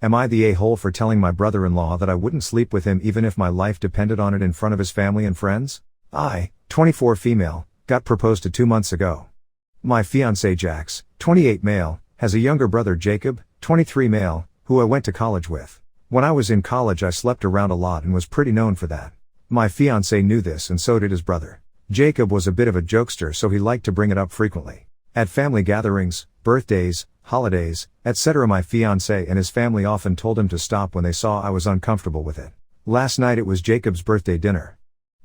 Am I the a-hole for telling my brother-in-law that I wouldn't sleep with him even if my life depended on it in front of his family and friends? I, 24 female, got proposed to 2 months ago. My fiancé Jax, 28 male, has a younger brother Jacob, 23 male, who I went to college with. When I was in college I slept around a lot and was pretty known for that. My fiancé knew this and so did his brother. Jacob was a bit of a jokester so he liked to bring it up frequently. At family gatherings, birthdays, holidays, etc. my fiancé and his family often told him to stop when they saw I was uncomfortable with it. Last night it was Jacob's birthday dinner.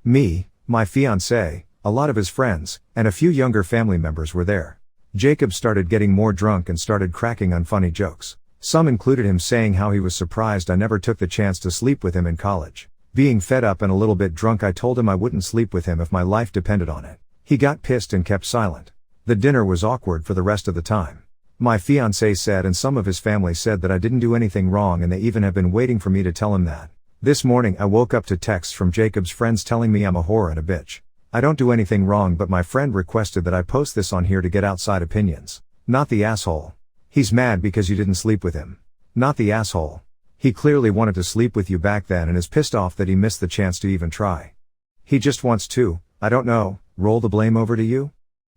Me, my fiancé, a lot of his friends, and a few younger family members were there. Jacob started getting more drunk and started cracking unfunny jokes. Some included him saying how he was surprised I never took the chance to sleep with him in college. Being fed up and a little bit drunk I told him I wouldn't sleep with him if my life depended on it. He got pissed and kept silent. The dinner was awkward for the rest of the time. My fiancé said and some of his family said that I didn't do anything wrong and they even have been waiting for me to tell him that. This morning I woke up to texts from Jacob's friends telling me I'm a whore and a bitch. I don't do anything wrong but my friend requested that I post this on here to get outside opinions. Not the asshole. He's mad because you didn't sleep with him. Not the asshole. He clearly wanted to sleep with you back then and is pissed off that he missed the chance to even try. He just wants to, I don't know, roll the blame over to you?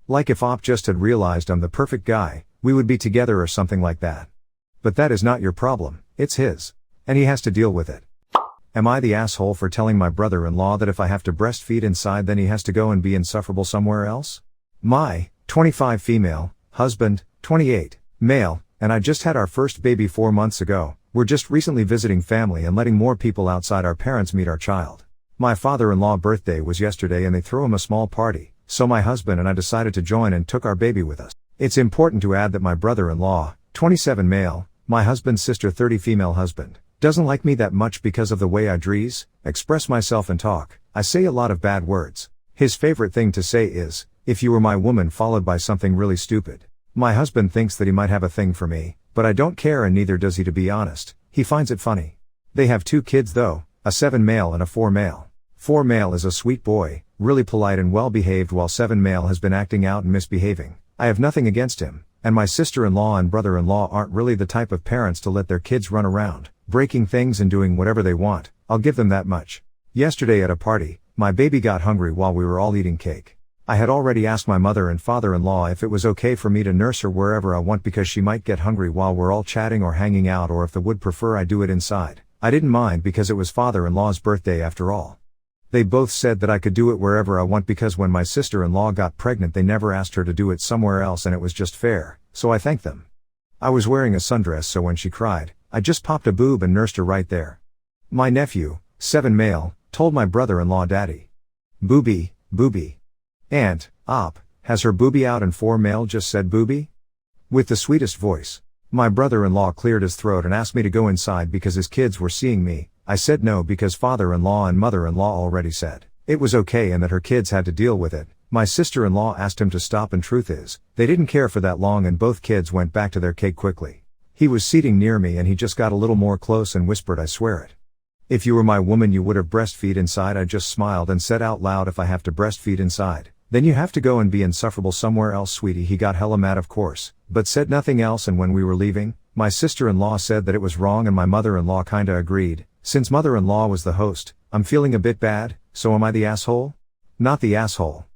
Like if Op just had realized I'm the perfect guy, we would be together or something like that. But that is not your problem, it's his. And he has to deal with it. Am I the asshole for telling my brother-in-law that if I have to breastfeed inside then he has to go and be insufferable somewhere else? My, 25 female, husband, 28, male, and I just had our first baby 4 months ago. We're just recently visiting family and letting more people outside our parents meet our child. My father-in-law birthday was yesterday and they threw him a small party, so my husband and I decided to join and took our baby with us. It's important to add that my brother-in-law, 27 male, my husband's sister 30 female husband, doesn't like me that much because of the way I dress, express myself and talk. I say a lot of bad words. His favorite thing to say is, if you were my woman, followed by something really stupid. My husband thinks that he might have a thing for me, but I don't care and neither does he, to be honest. He finds it funny. They have 2 kids though, a 7 male and a 4 male. 4 male is a sweet boy, really polite and well behaved, while 7 male has been acting out and misbehaving. I have nothing against him, and my sister-in-law and brother-in-law aren't really the type of parents to let their kids run around, breaking things and doing whatever they want. I'll give them that much. Yesterday at a party, my baby got hungry while we were all eating cake. I had already asked my mother and father-in-law if it was okay for me to nurse her wherever I want because she might get hungry while we're all chatting or hanging out, or if they would prefer I do it inside. I didn't mind because it was father-in-law's birthday after all. They both said that I could do it wherever I want because when my sister-in-law got pregnant they never asked her to do it somewhere else and it was just fair, so I thanked them. I was wearing a sundress so when she cried, I just popped a boob and nursed her right there. My nephew, 7 male, told my brother-in-law daddy. Booby, booby. Aunt, Op, has her booby out, and 4 male just said booby? With the sweetest voice. My brother-in-law cleared his throat and asked me to go inside because his kids were seeing me. I said no because father-in-law and mother-in-law already said it was okay and that her kids had to deal with it. My sister-in-law asked him to stop and truth is, they didn't care for that long and both kids went back to their cake quickly. He was seating near me and he just got a little more close and whispered, I swear it. If you were my woman you would have breastfeed inside. I just smiled and said out loud, if I have to breastfeed inside, then you have to go and be insufferable somewhere else, sweetie. He got hella mad of course, but said nothing else, and when we were leaving, my sister-in-law said that it was wrong and my mother-in-law kinda agreed. Since mother-in-law was the host, I'm feeling a bit bad, so am I the asshole? Not the asshole.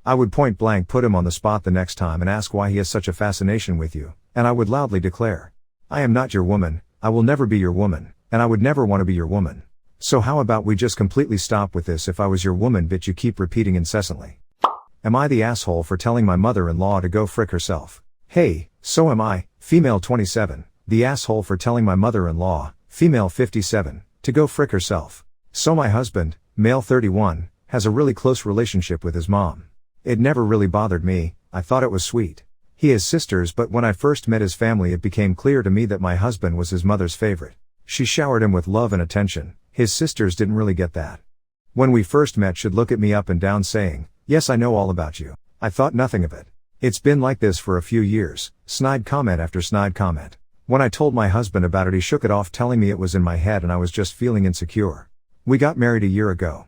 I would point blank put him on the spot the next time and ask why he has such a fascination with you, and I would loudly declare, I am not your woman, I will never be your woman, and I would never want to be your woman. So how about we just completely stop with this? If I was your woman, bitch, you keep repeating incessantly. Am I the asshole for telling my mother-in-law to go frick herself? Hey, so am I, female 27, the asshole for telling my mother-in-law, female 57, to go frick herself. So my husband, male 31, has a really close relationship with his mom. It never really bothered me, I thought it was sweet. He has sisters, but when I first met his family it became clear to me that my husband was his mother's favorite. She showered him with love and attention. His sisters didn't really get that. When we first met she'd look at me up and down saying, yes, I know all about you. I thought nothing of it. It's been like this for a few years, snide comment after snide comment. When I told my husband about it he shook it off, telling me it was in my head and I was just feeling insecure. We got married a year ago.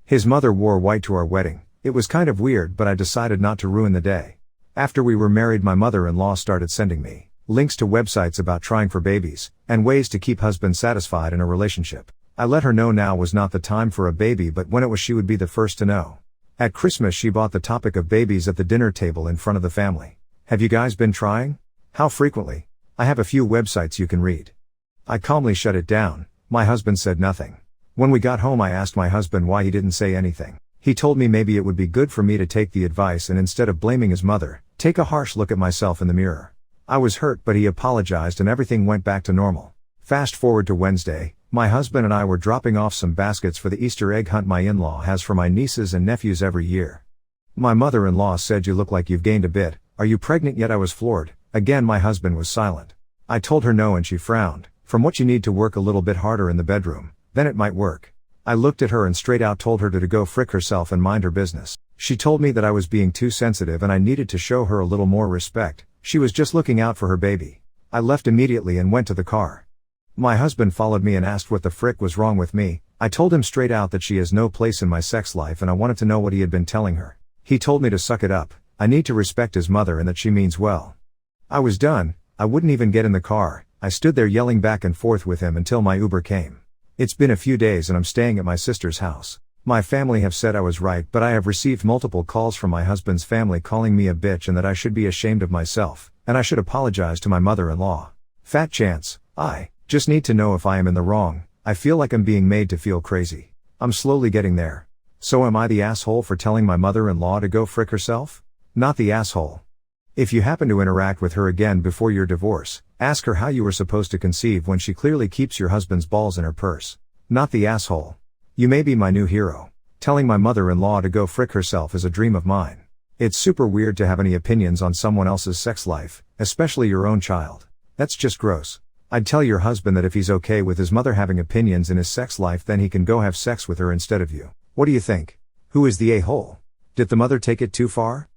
His mother wore white to our wedding. It was kind of weird, but I decided not to ruin the day. After we were married my mother-in-law started sending me links to websites about trying for babies, and ways to keep husband satisfied in a relationship. I let her know now was not the time for a baby, but when it was she would be the first to know. At Christmas she bought the topic of babies at the dinner table in front of the family. Have you guys been trying? How frequently? I have a few websites you can read. I calmly shut it down. My husband said nothing. When we got home I asked my husband why he didn't say anything. He told me maybe it would be good for me to take the advice and instead of blaming his mother, take a harsh look at myself in the mirror. I was hurt but he apologized and everything went back to normal. Fast forward to Wednesday, my husband and I were dropping off some baskets for the Easter egg hunt my in-law has for my nieces and nephews every year. My mother-in-law said, "You look like you've gained a bit, are you pregnant yet?" I was floored. Again my husband was silent. I told her no and she frowned. "From what you need to work a little bit harder in the bedroom, then it might work." I looked at her and straight out told her to go frick herself and mind her business. She told me that I was being too sensitive and I needed to show her a little more respect. She was just looking out for her baby. I left immediately and went to the car. My husband followed me and asked what the frick was wrong with me. I told him straight out that she has no place in my sex life and I wanted to know what he had been telling her. He told me to suck it up, I need to respect his mother and that she means well. I was done. I wouldn't even get in the car. I stood there yelling back and forth with him until my Uber came. It's been a few days and I'm staying at my sister's house. My family have said I was right, but I have received multiple calls from my husband's family calling me a bitch and that I should be ashamed of myself, and I should apologize to my mother-in-law. Fat chance. I just need to know if I am in the wrong. I feel like I'm being made to feel crazy. I'm slowly getting there. So am I the asshole for telling my mother-in-law to go frick herself? Not the asshole. If you happen to interact with her again before your divorce, ask her how you were supposed to conceive when she clearly keeps your husband's balls in her purse. Not the asshole. You may be my new hero. Telling my mother-in-law to go frick herself is a dream of mine. It's super weird to have any opinions on someone else's sex life, especially your own child. That's just gross. I'd tell your husband that if he's okay with his mother having opinions in his sex life, then he can go have sex with her instead of you. What do you think? Who is the a-hole? Did the mother take it too far?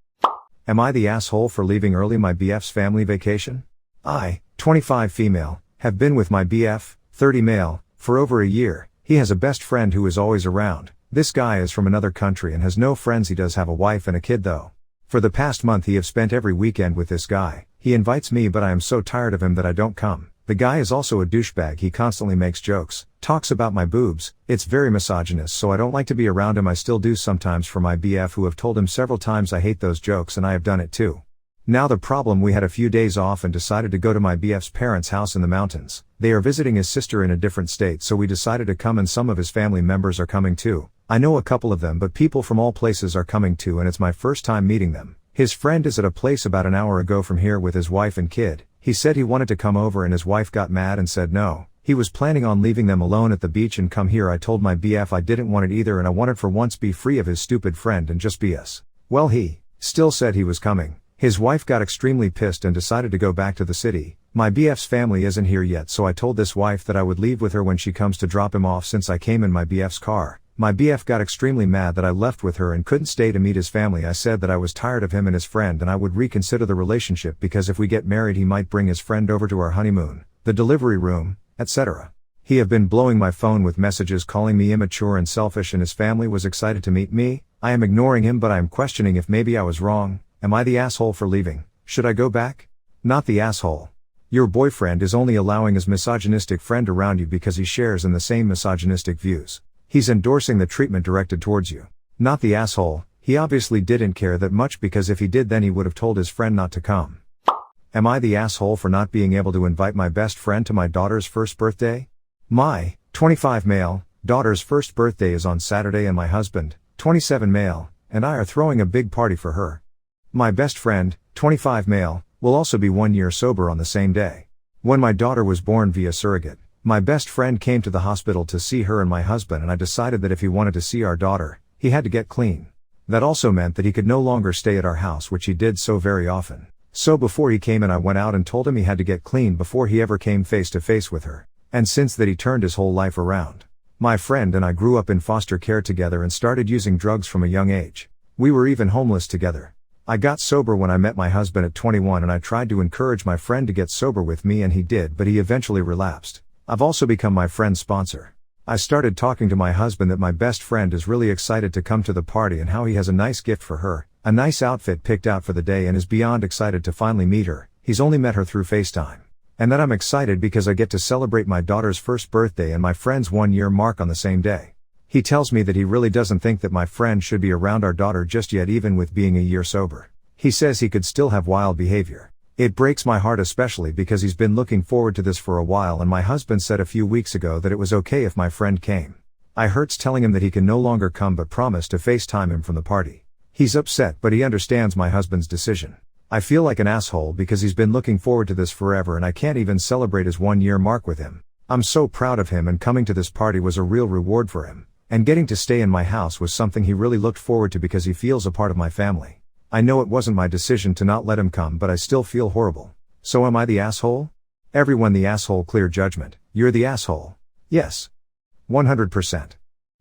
Am I the asshole for leaving early my BF's family vacation? I, 25 female, have been with my BF, 30 male, for over a year. He has a best friend who is always around. This guy is from another country and has no friends. He does have a wife and a kid though. For the past month he have spent every weekend with this guy. He invites me but I am so tired of him that I don't come. The guy is also a douchebag. He constantly makes jokes, talks about my boobs. It's very misogynist, so I don't like to be around him. I still do sometimes for my BF who have told him several times I hate those jokes and I have done it too. Now the problem, we had a few days off and decided to go to my BF's parents' house in the mountains. They are visiting his sister in a different state, so we decided to come and some of his family members are coming too. I know a couple of them, but people from all places are coming too and it's my first time meeting them. His friend is at a place about an hour ago from here with his wife and kid. He said he wanted to come over and his wife got mad and said no. He was planning on leaving them alone at the beach and come here. I told my BF I didn't want it either and I wanted for once be free of his stupid friend and just be us. Well, he still said he was coming. His wife got extremely pissed and decided to go back to the city. My BF's family isn't here yet, so I told this wife that I would leave with her when she comes to drop him off since I came in my BF's car. My BF got extremely mad that I left with her and couldn't stay to meet his family. I said that I was tired of him and his friend and I would reconsider the relationship because if we get married he might bring his friend over to our honeymoon, the delivery room, etc. He have been blowing my phone with messages calling me immature and selfish and his family was excited to meet me. I am ignoring him but I am questioning if maybe I was wrong. Am I the asshole for leaving? Should I go back? Not the asshole. Your boyfriend is only allowing his misogynistic friend around you because he shares in the same misogynistic views. He's endorsing the treatment directed towards you. Not the asshole. He obviously didn't care that much because if he did then he would have told his friend not to come. Am I the asshole for not being able to invite my best friend to my daughter's first birthday? My, 25 male, daughter's first birthday is on Saturday and my husband, 27 male, and I are throwing a big party for her. My best friend, 25 male, will also be 1 year sober on the same day. When my daughter was born via surrogate, my best friend came to the hospital to see her and my husband and I decided that if he wanted to see our daughter, he had to get clean. That also meant that he could no longer stay at our house, which he did so very often. So before he came in I went out and told him he had to get clean before he ever came face to face with her. And since that he turned his whole life around. My friend and I grew up in foster care together and started using drugs from a young age. We were even homeless together. I got sober when I met my husband at 21 and I tried to encourage my friend to get sober with me and he did, but he eventually relapsed. I've also become my friend's sponsor. I started talking to my husband that my best friend is really excited to come to the party and how he has a nice gift for her, a nice outfit picked out for the day and is beyond excited to finally meet her. he's only met her through FaceTime. And that I'm excited because I get to celebrate my daughter's first birthday and my friend's 1-year mark on the same day. He tells me that he really doesn't think that my friend should be around our daughter just yet, even with being a year sober. He says he could still have wild behavior. It breaks my heart, especially because he's been looking forward to this for a while, and my husband said a few weeks ago that it was okay if my friend came. I hurts telling him that he can no longer come, but promised to FaceTime him from the party. He's upset, but he understands my husband's decision. I feel like an asshole because he's been looking forward to this forever and I can't even celebrate his 1-year mark with him. I'm so proud of him, and coming to this party was a real reward for him. And getting to stay in my house was something he really looked forward to because he feels a part of my family. I know it wasn't my decision to not let him come, but I still feel horrible. So am I the asshole? Everyone the asshole, clear judgment. You're the asshole. Yes. 100%.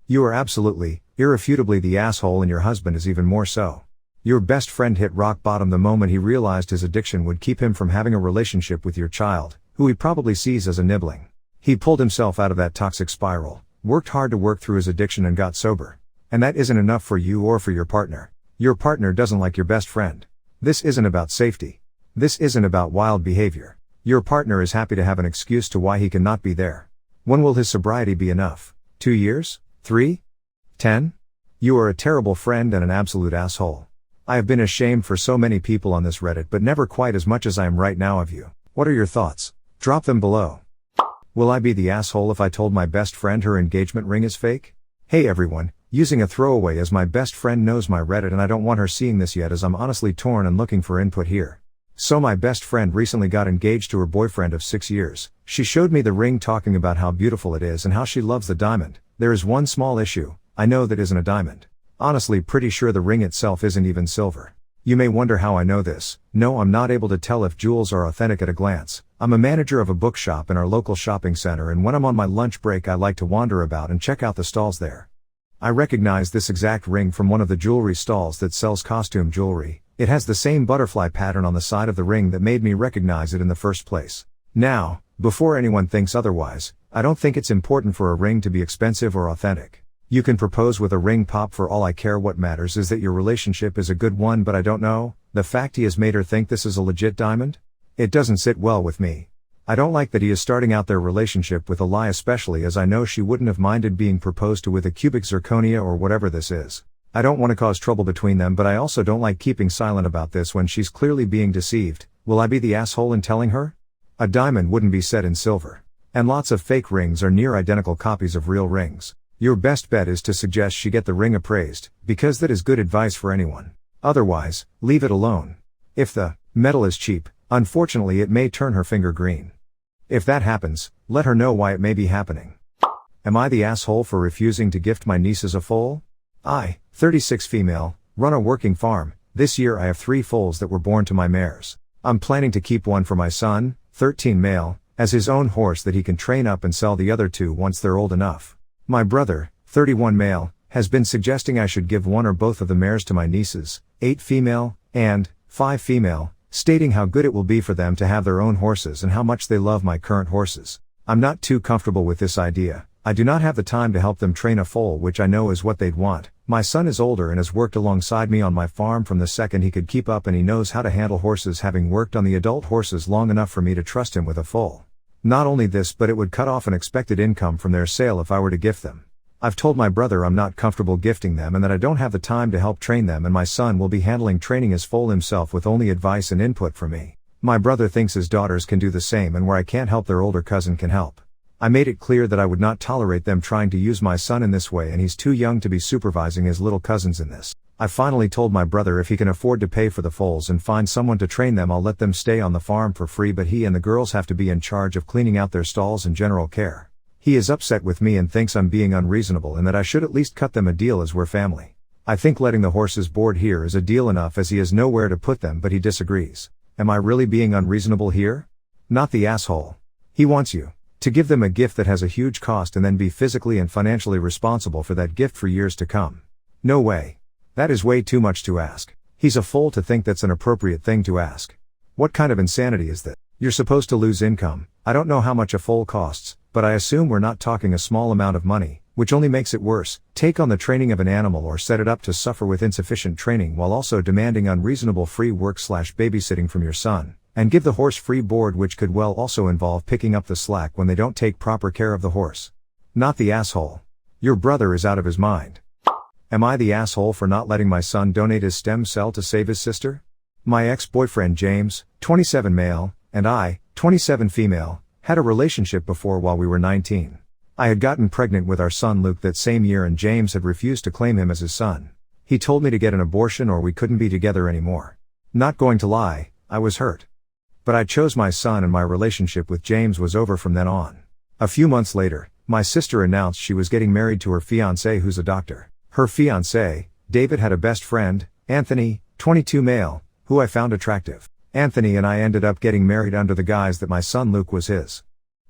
You are absolutely, irrefutably the asshole, and your husband is even more so. Your best friend hit rock bottom the moment he realized his addiction would keep him from having a relationship with your child, who he probably sees as a nibbling. He pulled himself out of that toxic spiral, worked hard to work through his addiction, and got sober. And that isn't enough for you or for your partner. Your partner doesn't like your best friend. This isn't about safety. This isn't about wild behavior. Your partner is happy to have an excuse to why he cannot be there. When will his sobriety be enough? 2 years? 3? 10? You are a terrible friend and an absolute asshole. I have been ashamed for so many people on this Reddit, but never quite as much as I am right now of you. What are your thoughts? Drop them below. Will I be the asshole if I told my best friend her engagement ring is fake? Hey everyone, using a throwaway as my best friend knows my Reddit and I don't want her seeing this yet, as I'm honestly torn and looking for input here. So my best friend recently got engaged to her boyfriend of 6 years. She showed me the ring, talking about how beautiful it is and how she loves the diamond. There is one small issue. I know that isn't a diamond. Honestly, pretty sure the ring itself isn't even silver. You may wonder how I know this. No, I'm not able to tell if jewels are authentic at a glance. I'm a manager of a bookshop in our local shopping center, and when I'm on my lunch break I like to wander about and check out the stalls there. I recognize this exact ring from one of the jewelry stalls that sells costume jewelry. It has the same butterfly pattern on the side of the ring that made me recognize it in the first place. Now, before anyone thinks otherwise, I don't think it's important for a ring to be expensive or authentic. You can propose with a ring pop for all I care. What matters is that your relationship is a good one, but I don't know, the fact he has made her think this is a legit diamond? It doesn't sit well with me. I don't like that he is starting out their relationship with a lie, especially as I know she wouldn't have minded being proposed to with a cubic zirconia or whatever this is. I don't want to cause trouble between them, but I also don't like keeping silent about this when she's clearly being deceived. Will I be the asshole in telling her? A diamond wouldn't be set in silver. And lots of fake rings are near identical copies of real rings. Your best bet is to suggest she get the ring appraised, because that is good advice for anyone. Otherwise, leave it alone. If the metal is cheap, unfortunately it may turn her finger green. If that happens, let her know why it may be happening. Am I the asshole for refusing to gift my nieces a foal? I, 36 female, run a working farm. This year I have 3 foals that were born to my mares. I'm planning to keep one for my son, 13 male, as his own horse that he can train up and sell the other 2 once they're old enough. My brother, 31 male, has been suggesting I should give one or both of the mares to my nieces, 8 female, and 5 female, stating how good it will be for them to have their own horses and how much they love my current horses. I'm not too comfortable with this idea. I do not have the time to help them train a foal, which I know is what they'd want. My son is older and has worked alongside me on my farm from the second he could keep up, and he knows how to handle horses, having worked on the adult horses long enough for me to trust him with a foal. Not only this, but it would cut off an expected income from their sale if I were to gift them. I've told my brother I'm not comfortable gifting them and that I don't have the time to help train them, and my son will be handling training his foal himself with only advice and input from me. My brother thinks his daughters can do the same, and where I can't help, their older cousin can help. I made it clear that I would not tolerate them trying to use my son in this way, and he's too young to be supervising his little cousins in this. I finally told my brother if he can afford to pay for the foals and find someone to train them, I'll let them stay on the farm for free, but he and the girls have to be in charge of cleaning out their stalls and general care. He is upset with me and thinks I'm being unreasonable and that I should at least cut them a deal as we're family. I think letting the horses board here is a deal enough, as he has nowhere to put them, but he disagrees. Am I really being unreasonable here? Not the asshole. He wants you to give them a gift that has a huge cost and then be physically and financially responsible for that gift for years to come. No way. That is way too much to ask. He's a fool to think that's an appropriate thing to ask. What kind of insanity is that? You're supposed to lose income. I don't know how much a foal costs, but I assume we're not talking a small amount of money, which only makes it worse. Take on the training of an animal or set it up to suffer with insufficient training while also demanding unreasonable free work/babysitting from your son, And give the horse free board, which could well also involve picking up the slack when they don't take proper care of the horse. Not the asshole. Your brother is out of his mind. Am I the asshole for not letting my son donate his stem cell to save his sister? My ex-boyfriend James, 27 male, and I, 27 female, had a relationship before while we were 19. I had gotten pregnant with our son Luke that same year, and James had refused to claim him as his son. He told me to get an abortion or we couldn't be together anymore. Not going to lie, I was hurt. But I chose my son, and my relationship with James was over from then on. A few months later, my sister announced she was getting married to her fiancé, who's a doctor. Her fiancé, David, had a best friend, Anthony, 22 male, who I found attractive. Anthony and I ended up getting married under the guise that my son Luke was his.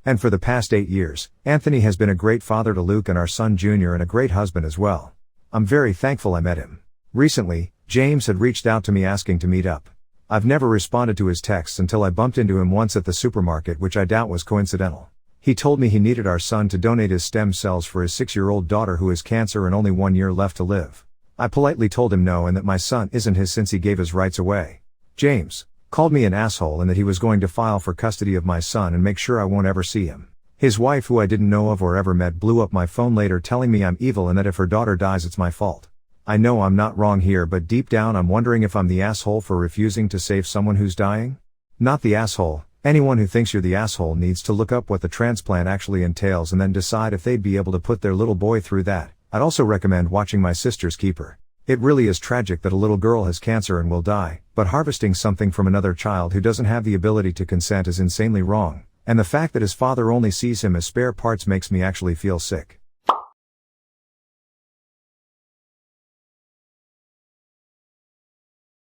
And for the past 8 years, Anthony has been a great father to Luke and our son Junior, and a great husband as well. I'm very thankful I met him. Recently, James had reached out to me asking to meet up. I've never responded to his texts until I bumped into him once at the supermarket, which I doubt was coincidental. He told me he needed our son to donate his stem cells for his 6-year-old daughter who has cancer and only 1 year left to live. I politely told him no, and that my son isn't his since he gave his rights away. James called me an asshole and that he was going to file for custody of my son and make sure I won't ever see him. His wife, who I didn't know of or ever met, blew up my phone later telling me I'm evil and that if her daughter dies it's my fault. I know I'm not wrong here, but deep down I'm wondering if I'm the asshole for refusing to save someone who's dying? Not the asshole. Anyone who thinks you're the asshole needs to look up what the transplant actually entails and then decide if they'd be able to put their little boy through that. I'd also recommend watching My Sister's Keeper. It really is tragic that a little girl has cancer and will die, but harvesting something from another child who doesn't have the ability to consent is insanely wrong, and the fact that his father only sees him as spare parts makes me actually feel sick.